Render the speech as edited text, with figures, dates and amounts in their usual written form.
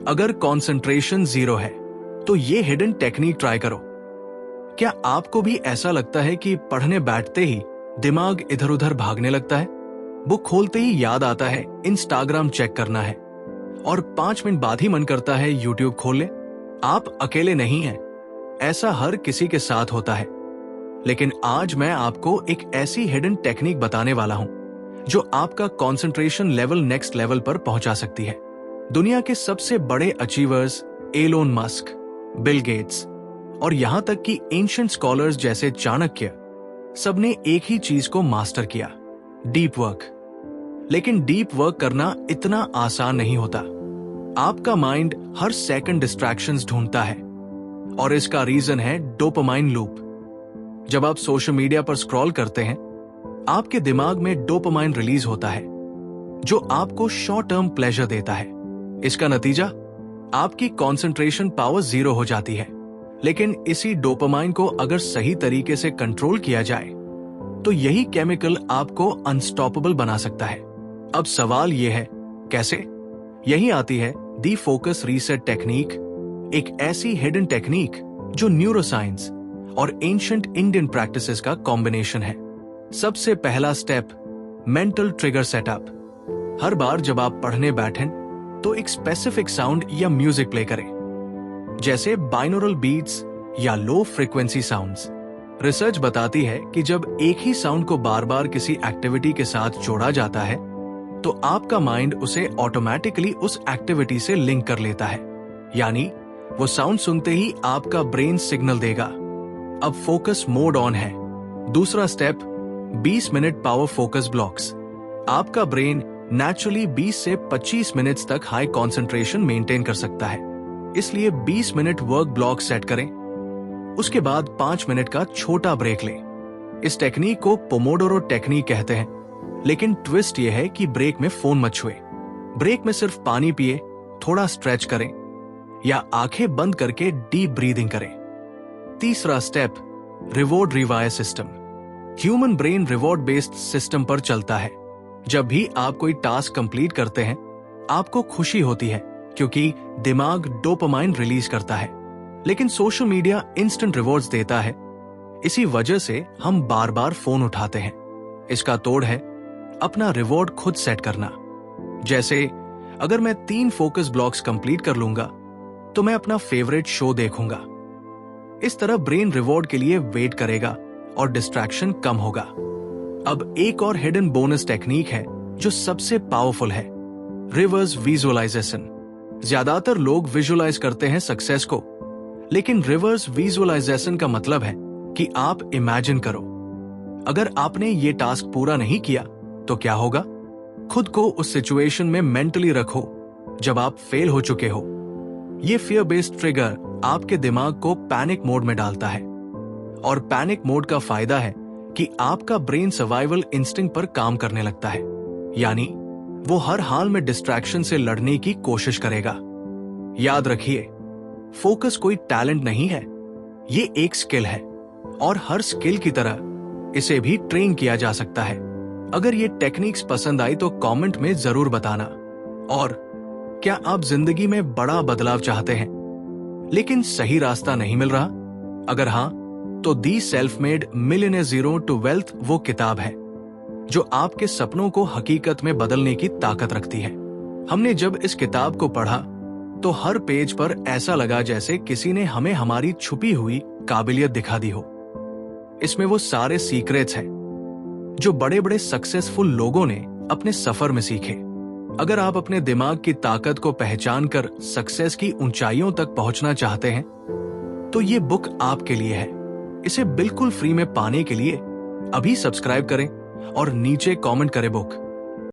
अगर कंसंट्रेशन 0 है तो ये हिडन टेक्निक ट्राई करो। क्या आपको भी ऐसा लगता है कि पढ़ने बैठते ही दिमाग इधर उधर भागने लगता है? बुक खोलते ही याद आता है इंस्टाग्राम चेक करना है और 5 मिनट बाद ही मन करता है यूट्यूब खोल ले? आप अकेले नहीं हैं, ऐसा हर किसी के साथ होता है। लेकिन आज मैं आपको एक ऐसी हिडन टेक्निक बताने वाला हूं जो आपका कंसंट्रेशन लेवल नेक्स्ट लेवल पर पहुंचा सकती है। दुनिया के सबसे बड़े achievers Elon Musk, Bill Gates और यहां तक कि एंशिएंट स्कॉलर्स जैसे चाणक्य, सबने एक ही चीज को मास्टर किया, डीप वर्क। लेकिन डीप वर्क करना इतना आसान नहीं होता। आपका माइंड हर सेकंड डिस्ट्रैक्शंस ढूंढता है और इसका रीजन है डोपामाइन लूप। जब आप सोशल मीडिया पर स्क्रॉल करते हैं, आपके दिमाग में डोपामाइन रिलीज होता है जो आपको शॉर्ट टर्म प्लेजर देता है। इसका नतीजा, आपकी कंसंट्रेशन पावर 0 हो जाती है। लेकिन इसी डोपामाइन को अगर सही तरीके से कंट्रोल किया जाए तो यही केमिकल आपको अनस्टॉपेबल बना सकता है। अब सवाल यह है, कैसे? यही आती है दी फोकस रीसेट टेक्निक, एक ऐसी हिडन टेक्निक जो न्यूरोसाइंस और एंशिएंट इंडियन प्रैक्टिसेस का कॉम्बिनेशन है। सबसे पहला स्टेप, मेंटल ट्रिगर सेटअप। हर बार जब आप पढ़ने बैठें तो एक स्पेसिफिक साउंड या म्यूजिक प्ले करें, जैसे बाइनोरल बीट्स या लो फ्रीक्वेंसी साउंड्स। रिसर्च बताती है कि जब एक ही साउंड को बार बार किसी एक्टिविटी के साथ जोड़ा जाता है तो आपका माइंड उसे ऑटोमेटिकली उस एक्टिविटी से लिंक कर लेता है। यानी वो साउंड सुनते ही आपका ब्रेन सिग्नल देगा, अब फोकस मोड ऑन है। दूसरा step, 20 minute power focus blocks. आपका ब्रेन नेचुरली 20 से 25 मिनट्स तक हाई कंसंट्रेशन मेंटेन कर सकता है, इसलिए 20 मिनट वर्क ब्लॉक सेट करें। उसके बाद 5 मिनट का छोटा ब्रेक लें। इस टेक्निक को पोमोडोरो टेक्निक कहते हैं, लेकिन ट्विस्ट यह है कि ब्रेक में फोन मत छुए। ब्रेक में सिर्फ पानी पिए, थोड़ा स्ट्रेच करें या आंखें बंद करके डीप ब्रीदिंग करें। तीसरा step, reward rewire system. Human brain reward based system पर चलता है। जब भी आप कोई टास्क कंप्लीट करते हैं, आपको खुशी होती है क्योंकि दिमाग डोपामाइन रिलीज करता है। लेकिन सोशल मीडिया इंस्टेंट रिवॉर्ड्स देता है, इसी वजह से हम बार बार फोन उठाते हैं। इसका तोड़ है अपना रिवॉर्ड खुद सेट करना। जैसे अगर मैं 3 फोकस ब्लॉक्स कंप्लीट कर लूंगा तो मैं अपना फेवरेट शो देखूंगा। इस तरह ब्रेन रिवॉर्ड के लिए वेट करेगा और डिस्ट्रैक्शन कम होगा। अब एक और हिडन बोनस टेक्निक है जो सबसे पावरफुल है, रिवर्स विजुअलाइजेशन। ज्यादातर लोग विजुअलाइज करते हैं सक्सेस को, लेकिन रिवर्स विजुअलाइजेशन का मतलब है कि आप इमेजिन करो, अगर आपने ये टास्क पूरा नहीं किया तो क्या होगा। खुद को उस सिचुएशन में मेंटली रखो जब आप फेल हो चुके हो। ये फियर बेस्ड ट्रिगर आपके दिमाग को पैनिक मोड में डालता है, और पैनिक मोड का फायदा है कि आपका ब्रेन सर्वाइवल इंस्टिंक्ट पर काम करने लगता है। यानी वो हर हाल में डिस्ट्रैक्शन से लड़ने की कोशिश करेगा। याद रखिए, फोकस कोई टैलेंट नहीं है, ये एक स्किल है, और हर स्किल की तरह इसे भी ट्रेन किया जा सकता है। अगर ये टेक्निक्स पसंद आई तो कमेंट में जरूर बताना। और क्या आप जिंदगी में बड़ा बदलाव चाहते हैं लेकिन सही रास्ता नहीं मिल रहा? अगर हां, तो the self made millionaire zero to wealth वो किताब है जो आपके सपनों को हकीकत में बदलने की ताकत रखती है। हमने जब इस किताब को पढ़ा तो हर पेज पर ऐसा लगा जैसे किसी ने हमें हमारी छुपी हुई काबिलियत दिखा दी हो। इसमें वो सारे सीक्रेट्स हैं जो बड़े बड़े सक्सेसफुल लोगों ने अपने सफर में सीखे। अगर आप अपने दिमाग की ताकत को पहचान कर सक्सेस की ऊंचाइयों तक पहुंचना चाहते हैं तो ये बुक आपके लिए है। इसे बिल्कुल फ्री में पाने के लिए अभी सब्सक्राइब करें और नीचे कमेंट करें बुक।